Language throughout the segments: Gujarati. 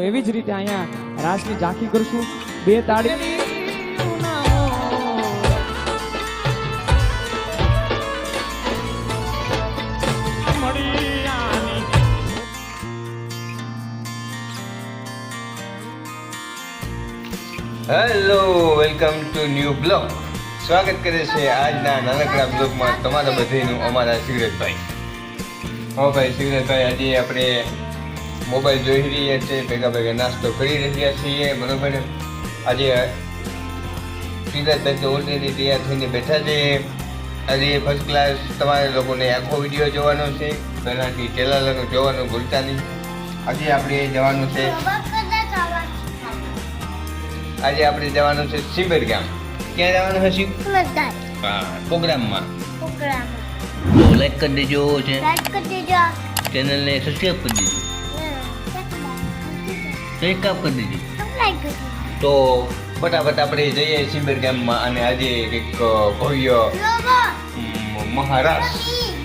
એવી જ રીતે અહીંયા રાસની ઝાંખી કરશું બે તાળી hello welcome to new blog. સ્વાગત કરે છે આજના નાનકડા બ્લોગમાં તમારા બધાનું અમારા સિગરેટભાઈ. હા ભાઈ સિગરેટભાઈ, આજે આપણે મોબાઈલ જોઈ રહ્યા છીએ, ભેગા ભેગા નાસ્તો કરી રહ્યા છીએ, બરોબર. આજે સિગરેટભાઈ તો ઓલરેડી તૈયાર થઈને બેઠા છે. આજે ફર્સ્ટ ક્લાસ તમારે લોકોને આખો વિડીયો જોવાનો છે, પહેલાંથી ચેનલ જોવાનું ભૂલતા નહીં. આજે આપણે જવાનું છે જવાનું છે સિંબર ગામ. ક્યાં જવાનું છે શિવ? હા, પ્રોગ્રામમાં. તો લાઈક કરી દેજો છે, ચેનલને સબસ્ક્રાઈબ કરી દેજો, સબસ્ક્રાઈબ કરી દેજો. તો ફટાફટ આપણે જઈએ સિંબર ગામમાં. અને આજે કંઈક ભવ્ય મહારાસ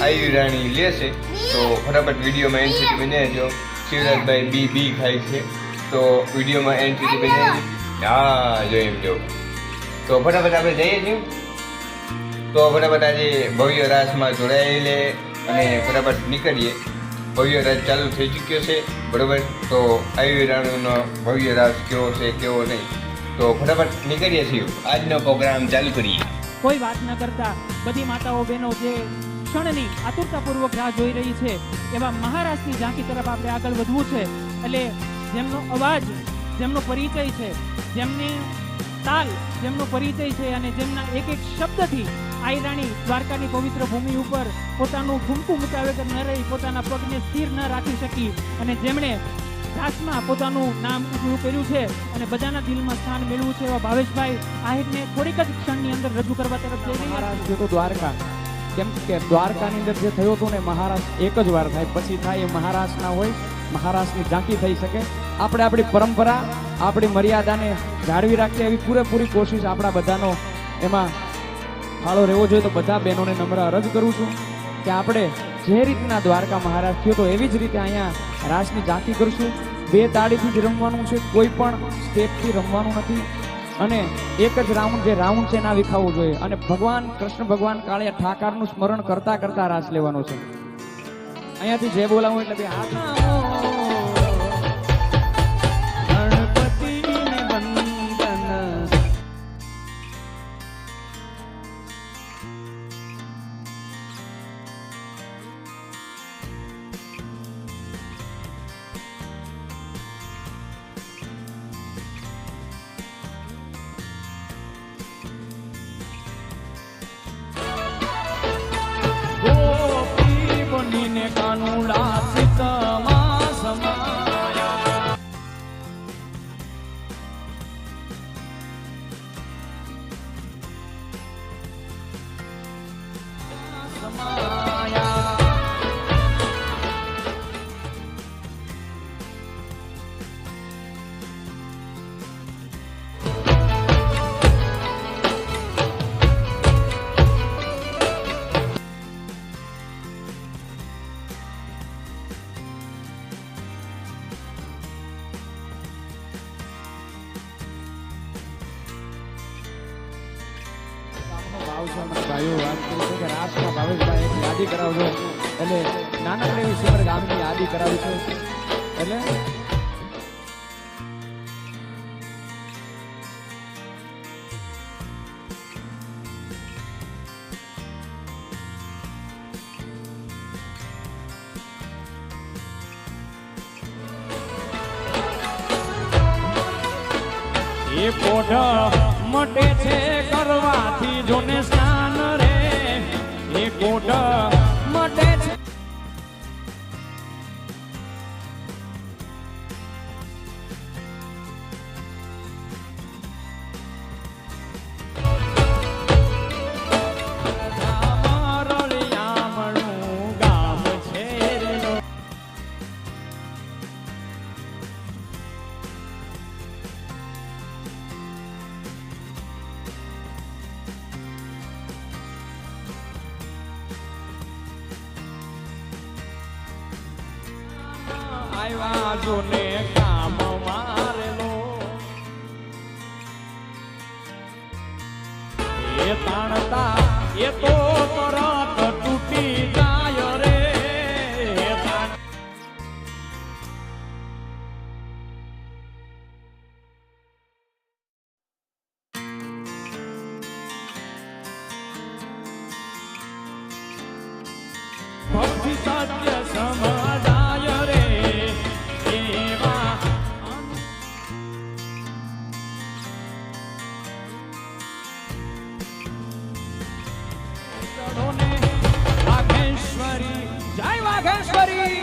આયુ રાણી લેશે. તો ફટાફટ વિડીયોમાં એન્ડ સુધી બની રહેજો. શિવરાજભાઈ બી ખાય છે, તો વિડીયોમાં એન્ડ સુધી બની રહેજો. હા, જો એમ જો. તો ફટાફટ આપણે જઈએ છીએ. તો ફટાફટ આજે ભવ્ય રાસમાં જોડાયેલે અને ફટાફટ નીકળીએ. ભવ્ય રાસ ચાલુ થઈ ચૂક્યો છે, બરોબર. તો આયુ રાણીનો ભવ્ય રાસ કેવો છે કેવો નહીં, તો ફટાફટ નીકળીએ છીએ. આજનો પ્રોગ્રામ ચાલુ કરીએ. કોઈ વાત ન કરતા બધી માતાઓ બહેનો જે ક્ષણની આતુરતાપૂર્વક રાહ જોઈ રહી છે, એવા મહારાષ્ટ્રની ઝાંખી તરફ આપણે આગળ વધવું છે. એટલે જેમનો અવાજ, જેમનો પરિચય છે, જેમની તાલ, જેમનો પરિચય છે, અને જેમના એક એક શબ્દથી આઈ રાણી દ્વારકાની પવિત્ર ભૂમિ ઉપર પોતાનું ઘૂમતું મૂક્યા વગર ન રહી, પોતાના પગને સ્થિર ન રાખી શકી, અને જેમણે રાસમાં પોતાનું નામ ઊભું કર્યું છે અને બધાના દિલમાં સ્થાન મેળવ્યું છે, એવા ભાવેશભાઈ આહિરને થોડીક જ ક્ષણની અંદર રજૂ કરવા તરફ જઈ રહ્યા છે. તો દ્વારકા, કેમ કે દ્વારકાની અંદર જે થયું હતું ને, મહારાષ્ટ્ર એક જ વાર થાય, પછી થાય એ મહારાષ્ટ્ર ના હોય. મહારાષ્ટ્રની ઝાંખી થઈ શકે. આપણે આપણી પરંપરા, આપણી મર્યાદાને જાળવી રાખીએ એવી પૂરેપૂરી કોશિશ આપણા બધાનો એમાં ફાળો રહેવો જોઈએ. તો બધા બહેનોને નમ્ર અરજ કરું છું કે આપણે જે રીતના દ્વારકા મહારાજ થયો તો એવી જ રીતે અહીંયા રાસની ઝાંખી કરશું. બે તાળીથી જ રમવાનું છે, કોઈ પણ સ્ટેપથી રમવાનું નથી. અને એક જ રાઉન્ડ, જે રાઉન્ડ છે ના વિખાવવું જોઈએ. અને ભગવાન કૃષ્ણ ભગવાન કાળિયા ઠાકરનું સ્મરણ કરતા કરતા રાસ લેવાનો છે. અહીંયાથી જે બોલાવું એટલે બે હાથ. કાનુડા સીતામાં સમાયા, સમાયા. ભાઈઓ વાત કરી છે કે રાસમાં ભાવેશભાઈ એક યાદી કરાવજો, એટલે નાનકડી એવી સિમર ગામની યાદી કરાવી છે. એટલે એ પોઢ મટે છે કરવાથી જોને સ્નાન રે, એ પોઢ મટે છે. આવ્યા જોને કામમાં એ તો તરત તૂટી જાય રે ભક્તિ સત્ય સમજાય રે એવા ચડોને વાઘેશ્વરી જય વાઘેશ્વરી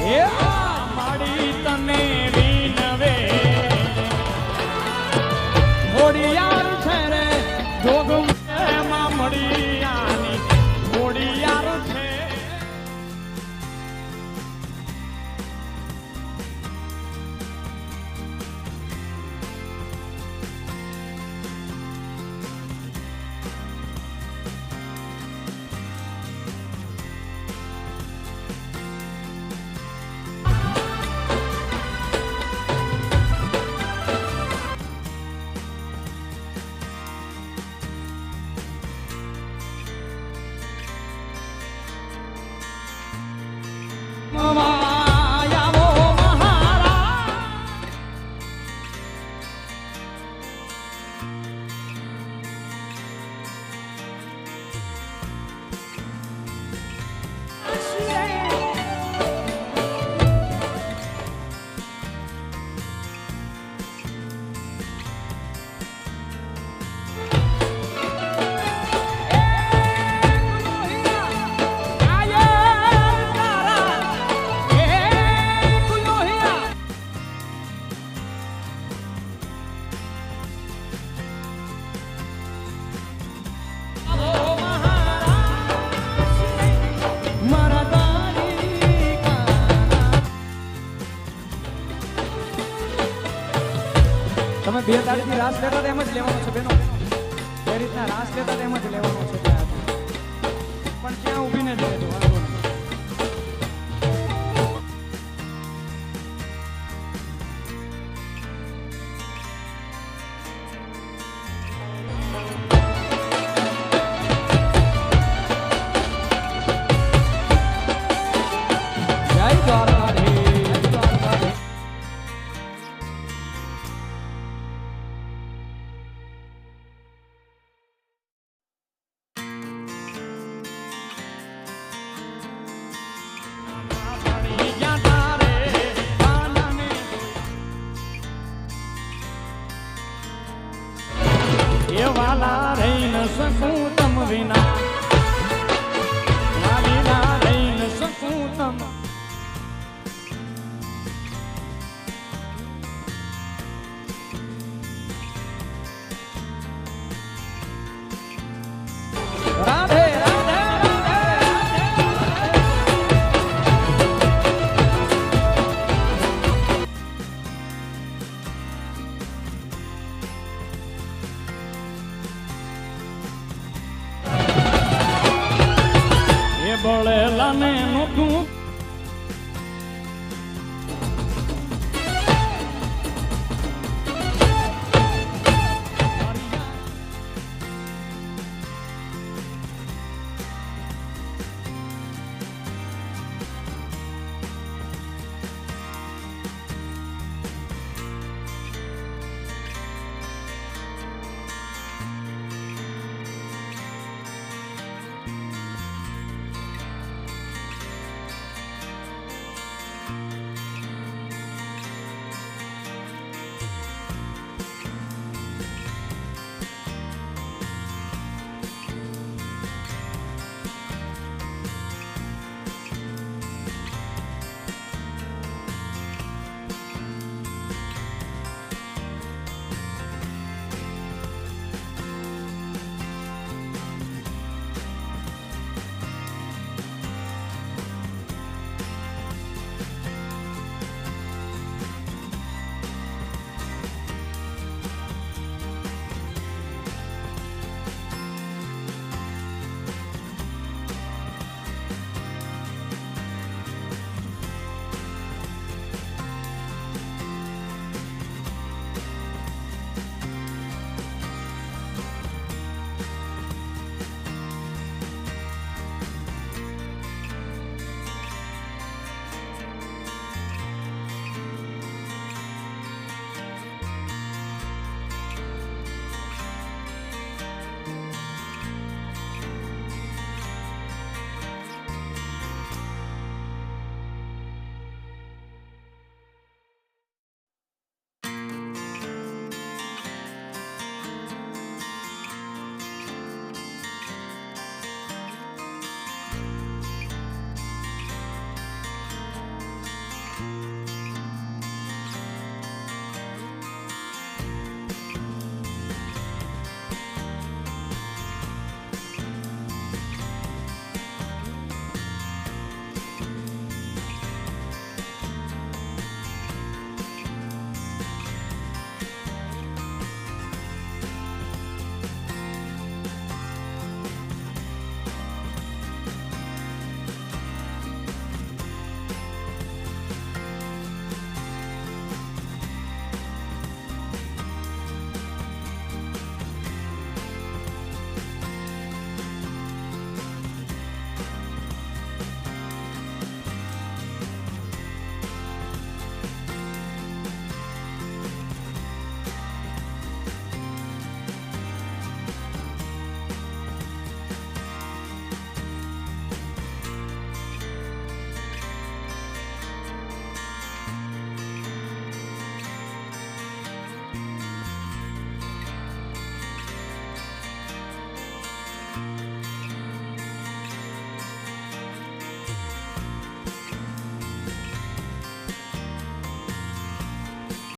એ આ માડી તને વિનવે ઘોડિયાર છે રે જોગ એમાં મળિયાની ઘોડિયાર છે માયાવો મહારાજ તમે બે તારીખથી રાસ લેતા એમ જ લેવાનો છે બેનો એ રીતના રાસ લેતા એમ જ લેવાનો છે પણ ત્યાં ઊભીને જ લેજો વાંધો નહીં જય દ્વારકાધીશ દ્વારકાધીશ એ વાલા રહી ન શકું તમ વિના વાલીલા રહી ન શકું તમ રાધે રાધે બળેલા ને નોતું